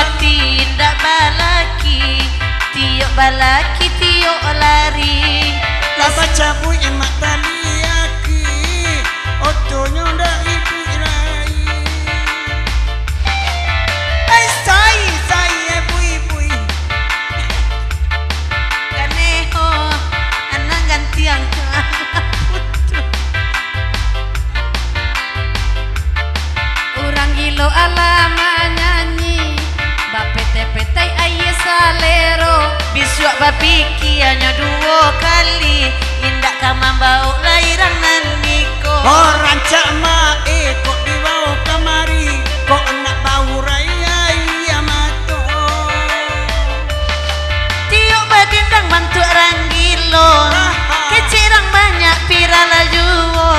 mati ndak balaki tiok balaki tiok lari la baca bui emak taliaki otonya ndak ibu rai saya bui kaneho anak gantian orang gilo alama nyanyi bapete-pete aye salero bisuak bapiki hanya 2 kali indak kama bau lahiran naniko oh rancak mae kok dibawa kamari kok nak bau raya iya mato tiok badindang bantu orang gilo kecirang banyak pirala juwo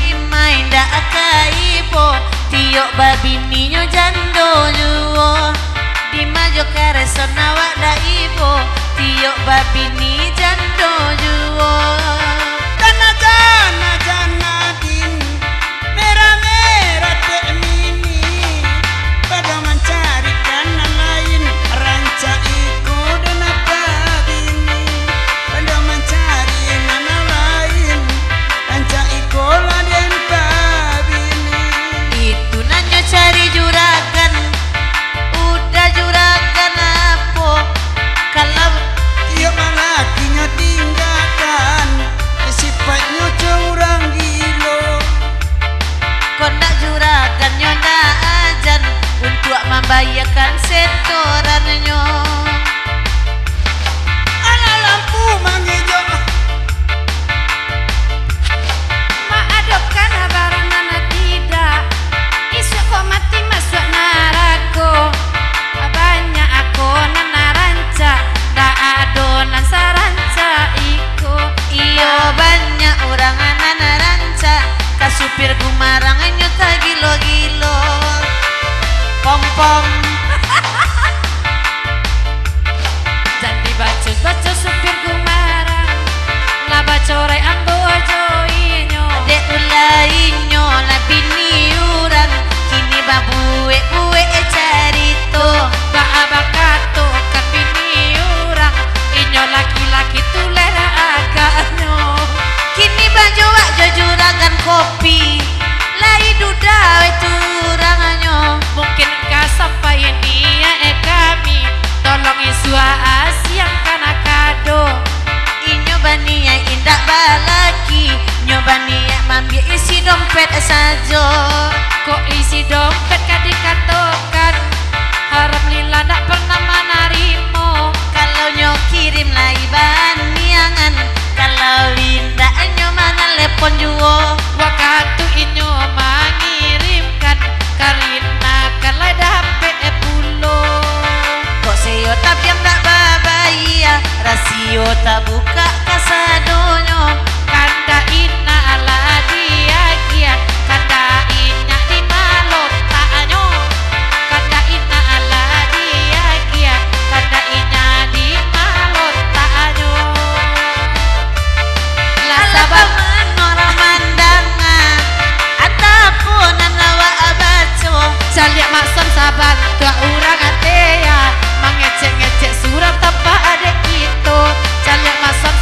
imai ndak akaibo tiok babininyo jando juwo dimajo kareso nawak da ibo tiok babini jando juwo jana din merah-merah teh mini pada mencari kanan lain ranca iko dan apa bini pada mencari nana lain ranca iko dan bini itu nanyo cari juragan udah juragan apa kalau tiap malakinya tinggalkan sifatnya curang gilo kondak juragan nyonya ajan untuk membayarkan setorannya ala lampu mangijau maadopkan barang anak tidak isu kok mati masuk narako banyak aku nanaranca dak adonan saranca iko iyo banyak orang nanaranca kasupir gumarang nyota gilo-gilo pom-pom jadi bacos-bacos supir gumarang lah bacore ambo joinyo dek ulainyo lah bini urang kini babue-bue carito baabakato kan bini urang inyo laki-laki tulera agaknyo kini banjo wak jujuragan kopi lai duda turanganyo mungkin kasampai nia kami tolong isua asiang kana kado inyo bania indak balaki nyobania mambi isi dompet sajo kok isi dompet kadikatokan harap lila ndak pernah manarimo kalau nyo kirim lai baniangan kalau linda nyo mangalepon juo wakatu inyo mengirimkan karina kalau dapet pulo kok seyo tapi yang ndak babaya rasio tak buka kasadonyo kanda ina ala dia gia kanda ina di malotanyo kanda ina ala dia gia kanda ina di malotanyo lah sabab orang mandangan ataupun nawa abaco saliak maksam saban tua urang atea mengecek-ngecek surat tanpa ada gitu saliak maksam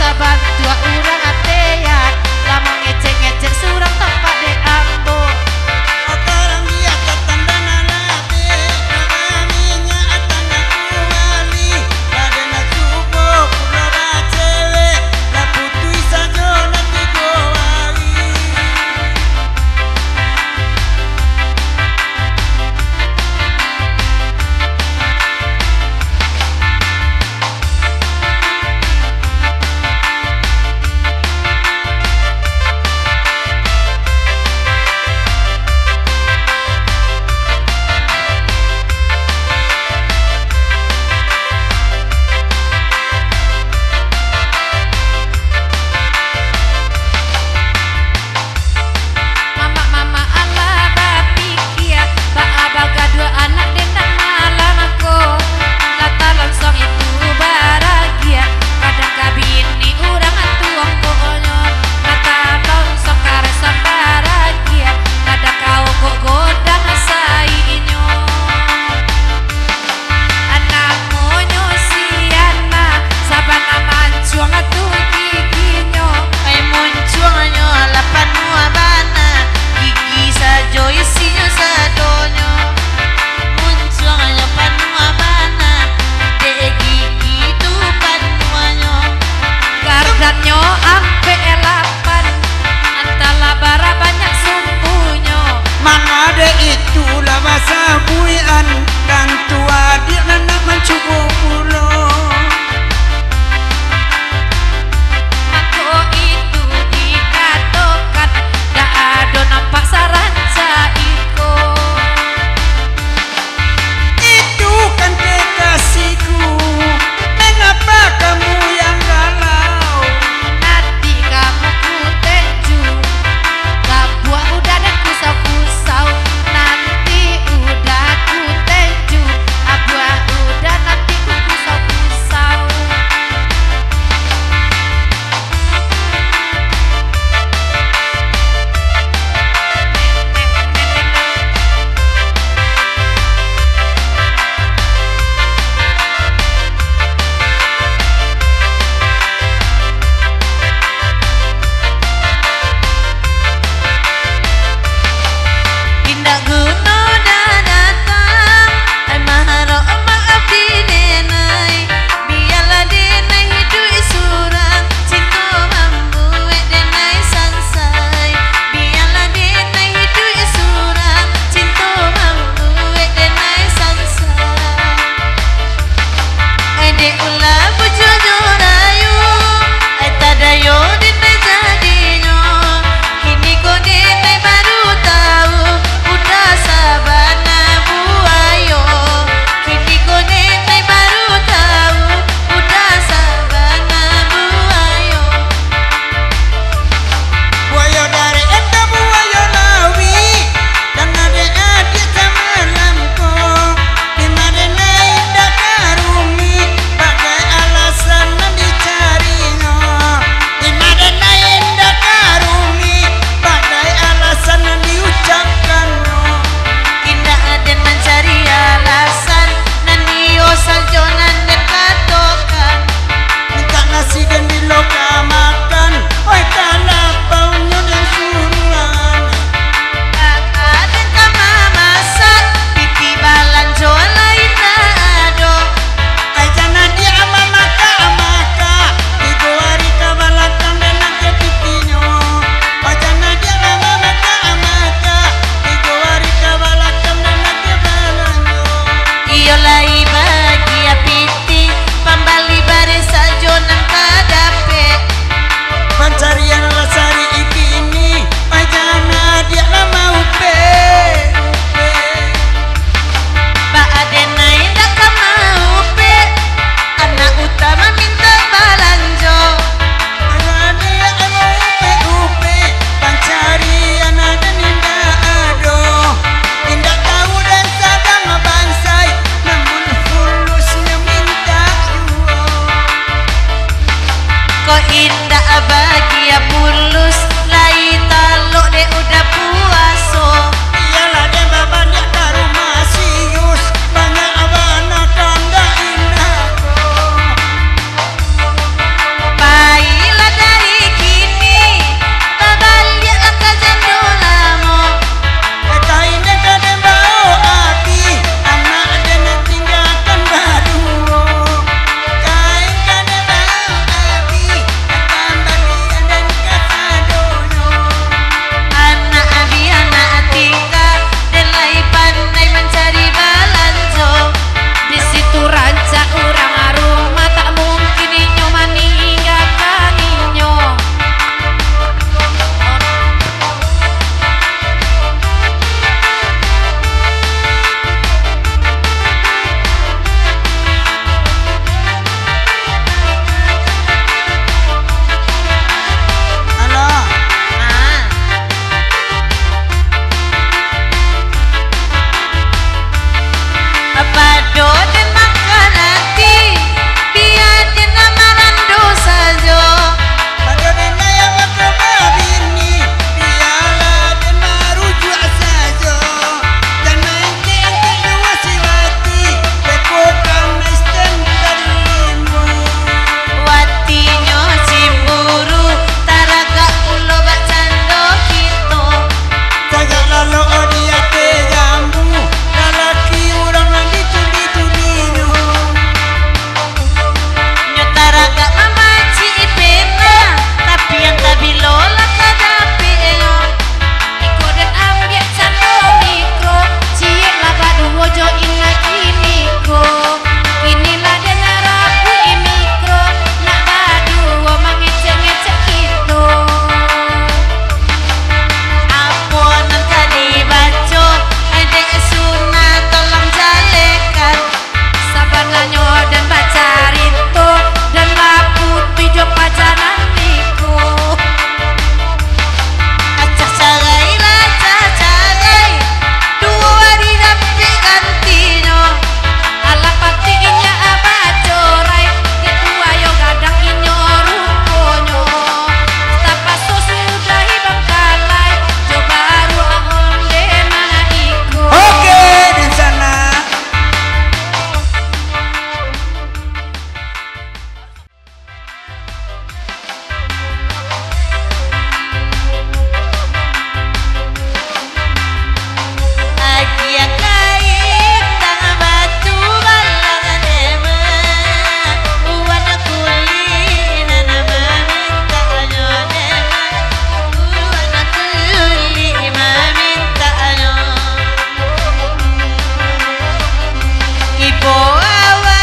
tibo awa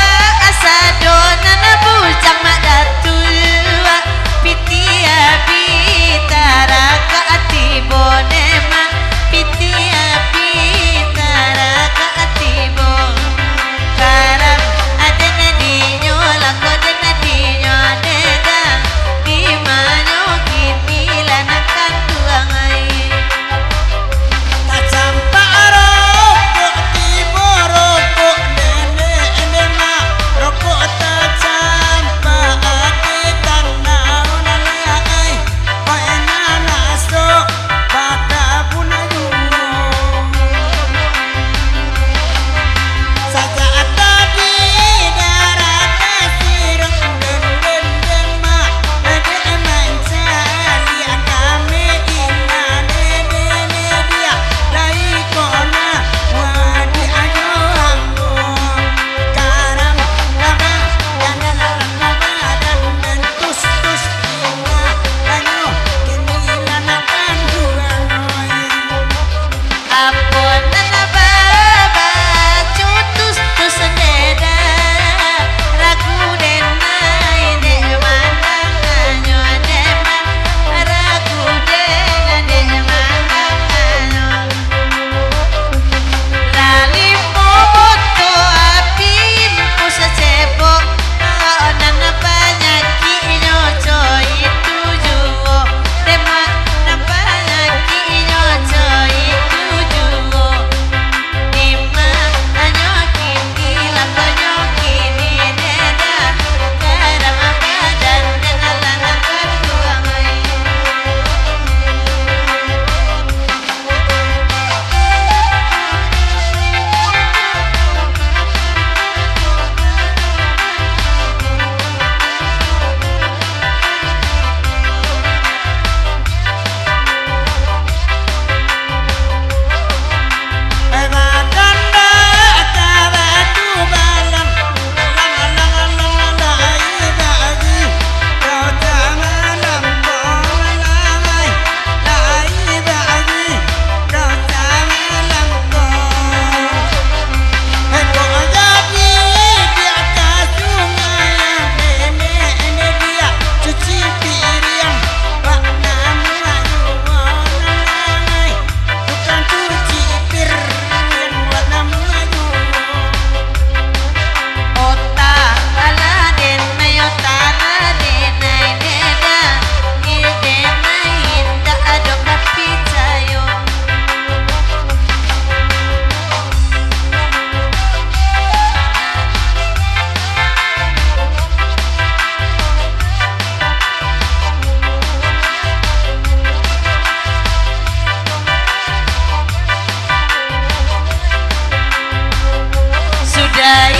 asadona na bujang mak datua pitia bitara ka tibo nema pitia bitara ka tibo karam ada na dinyo lako na dinyo adeda di manyo kinila na kantuangai tak sampai rokok tibo rokok nene enema rokok tak sampai kita naunalai kau enak nasok pada puna juno saja tadi darat sirok den dema ede mencari kami ina nene dia lai kona wadi ayo ambo karam laba dan tus ina ayo kini lanakan duanoi Apon na baba cutus tu sendeda ragu denai de mandang anyo nema ragu denai de mandang anyo lali foto apim pusa cebo nana banyak kinyo coy itu juo tema na banyak kinyo coy itu juo Dima anyo kini lakonyo kini neda karang badan nena lanang ketuangai Ota ala den mayota ala denai neda denai inda ado kapicayo sudah